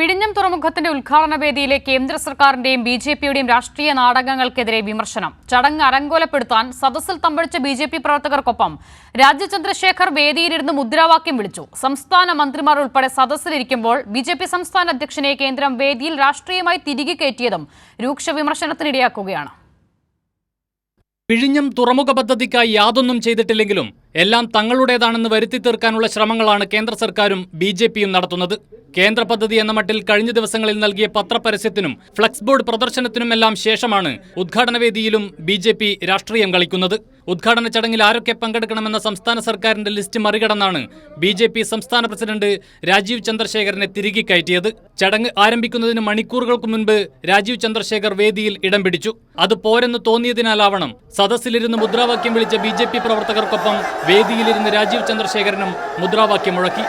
വിഴിഞ്ഞം തുറമുഖത്തിന്റെ ഉദ്ഘാടന വേദിയിലെ കേന്ദ്ര സർക്കാരിന്റെയും ബിജെപിയുടെയും രാഷ്ട്രീയ നാടകങ്ങൾക്കെതിരെ വിമർശനം. ചടങ്ങ് അലങ്കോലപ്പെടുത്താൻ സദസ്സിൽ തമ്പടിച്ച ബിജെപി പ്രവർത്തകർക്കൊപ്പം രാജീവ് ചന്ദ്രശേഖർ വേദിയിലിരുന്ന് മുദ്രാവാക്യം വിളിച്ചു. സംസ്ഥാന മന്ത്രിമാർ ഉൾപ്പെടെ സദസ്സിലിരിക്കുമ്പോൾ ബിജെപി സംസ്ഥാന അധ്യക്ഷനെ കേന്ദ്രം വേദിയിൽ രാഷ്ട്രീയമായി തിരികെ കയറ്റിയതും രൂക്ഷ വിമർശനത്തിനിടയാക്കുകയാണ്. വിഴിഞ്ഞം തുറമുഖ പദ്ധതിക്കായി യാതൊന്നും ചെയ്തിട്ടില്ലെങ്കിലും എല്ലാം തങ്ങളുടേതാണെന്ന് വരുത്തി തീർക്കാനുള്ള ശ്രമങ്ങളാണ് കേന്ദ്ര സർക്കാരും ബിജെപിയും നടത്തുന്നത്. കേന്ദ്ര പദ്ധതി എന്ന മട്ടിൽ കഴിഞ്ഞ ദിവസങ്ങളിൽ നൽകിയ പത്രപരസ്യത്തിനും ഫ്ലക്സ് ബോർഡ് പ്രദർശനത്തിനുമെല്ലാം ശേഷമാണ് ഉദ്ഘാടന വേദിയിലും ബിജെപി രാഷ്ട്രീയം കളിക്കുന്നത്. ഉദ്ഘാടന ചടങ്ങിൽ ആരൊക്കെ പങ്കെടുക്കണമെന്ന സംസ്ഥാന സർക്കാരിന്റെ ലിസ്റ്റ് മറികടന്നാണ് ബിജെപി സംസ്ഥാന പ്രസിഡന്റ് രാജീവ് ചന്ദ്രശേഖരനെ തിരികെ കയറ്റിയത്. ചടങ്ങ് ആരംഭിക്കുന്നതിന് മണിക്കൂറുകൾക്ക് മുൻപ് രാജീവ് ചന്ദ്രശേഖർ വേദിയിൽ ഇടം പിടിച്ചു. അത് പോരെന്ന് തോന്നിയതിനാലാവണം സദസ്സിലിരുന്ന് മുദ്രാവാക്യം വിളിച്ച ബിജെപി പ്രവർത്തകർക്കൊപ്പം വേദിയിലിരുന്ന് രാജീവ് ചന്ദ്രശേഖരനും മുദ്രാവാക്യം മുഴക്കി.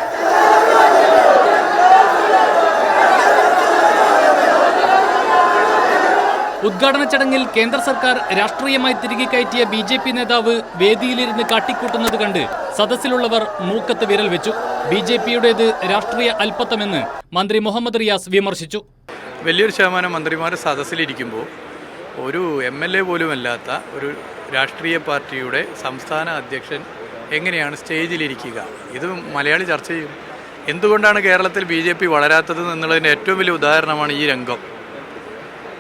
ഉദ്ഘാടന ചടങ്ങിൽ കേന്ദ്ര സർക്കാർ രാഷ്ട്രീയമായി തിരികെ കയറ്റിയ ബിജെപി നേതാവ് വേദിയിലിരുന്ന് കാട്ടിക്കൂട്ടുന്നത് കണ്ട് സദസ്സിലുള്ളവർ മൂക്കത്ത് വിരൽ വെച്ചു. ബിജെപിയുടേത് രാഷ്ട്രീയ അല്പത്തമെന്ന് മന്ത്രി മുഹമ്മദ് റിയാസ് വിമർശിച്ചു. വലിയൊരു ശതമാനം മന്ത്രിമാർ സദസ്സിലിരിക്കുമ്പോൾ ഒരു MLA പോലുമല്ലാത്ത ഒരു രാഷ്ട്രീയ പാർട്ടിയുടെ സംസ്ഥാന അധ്യക്ഷൻ എങ്ങനെയാണ് സ്റ്റേജിലിരിക്കുക? ഇത് മലയാളി ചർച്ച ചെയ്യും. എന്തുകൊണ്ടാണ് കേരളത്തിൽ BJP വളരാത്തത് എന്നുള്ളതിൻ്റെ ഏറ്റവും വലിയ ഉദാഹരണമാണ് ഈ രംഗം.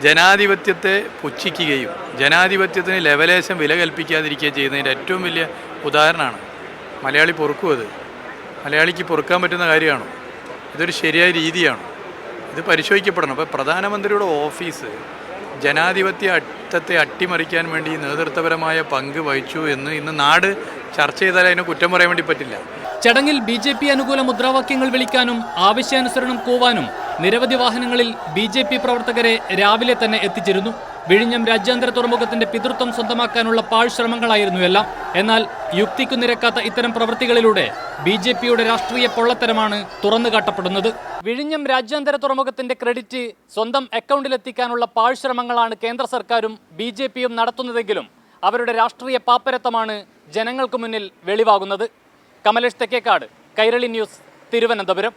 ജനാധിപത്യത്തെ പുച്ഛിക്കുകയും ജനാധിപത്യത്തിന് ലെവലേശം വില കൽപ്പിക്കാതിരിക്കുകയും ചെയ്യുന്നതിൻ്റെ ഏറ്റവും വലിയ ഉദാഹരണമാണ്. മലയാളി പൊറുക്കും. അത് മലയാളിക്ക് പൊറുക്കാൻ പറ്റുന്ന കാര്യമാണോ? ഇതൊരു ശരിയായ രീതിയാണോ? ഇത് പരിശോധിക്കപ്പെടണം. അപ്പോൾ പ്രധാനമന്ത്രിയുടെ ഓഫീസ് ജനാധിപത്യ അർത്ഥത്തെ അട്ടിമറിക്കാൻ വേണ്ടി നേതൃത്വപരമായ പങ്ക് വഹിച്ചു എന്ന് ഇന്ന് നാട് ചർച്ച ചെയ്താൽ അതിനെ കുറ്റം പറയാൻ വേണ്ടി പറ്റില്ല. ചടങ്ങിൽ BJP അനുകൂല മുദ്രാവാക്യങ്ങൾ വിളിക്കാനും ആവശ്യാനുസരണം കൂവാനും നിരവധി വാഹനങ്ങളിൽ BJP പ്രവർത്തകരെ രാവിലെ തന്നെ എത്തിച്ചിരുന്നു. വിഴിഞ്ഞം രാജ്യാന്തര തുറമുഖത്തിന്റെ പിതൃത്വം സ്വന്തമാക്കാനുള്ള പാഴ്ശ്രമങ്ങളായിരുന്നു എല്ലാം. എന്നാൽ യുക്തിക്കു നിരക്കാത്ത ഇത്തരം പ്രവൃത്തികളിലൂടെ BJPയുടെ രാഷ്ട്രീയ പൊള്ളത്തരമാണ് തുറന്നുകാട്ടപ്പെടുന്നത്. വിഴിഞ്ഞം രാജ്യാന്തര തുറമുഖത്തിന്റെ ക്രെഡിറ്റ് സ്വന്തം അക്കൗണ്ടിലെത്തിക്കാനുള്ള പാഴ്ശ്രമങ്ങളാണ് കേന്ദ്ര സർക്കാരും BJPയും നടത്തുന്നതെങ്കിലും അവരുടെ രാഷ്ട്രീയ പാപ്പരത്വമാണ് ജനങ്ങൾക്ക് മുന്നിൽ വെളിവാകുന്നത്. കമലേഷ് തെക്കേക്കാട്, കൈരളി ന്യൂസ്, തിരുവനന്തപുരം.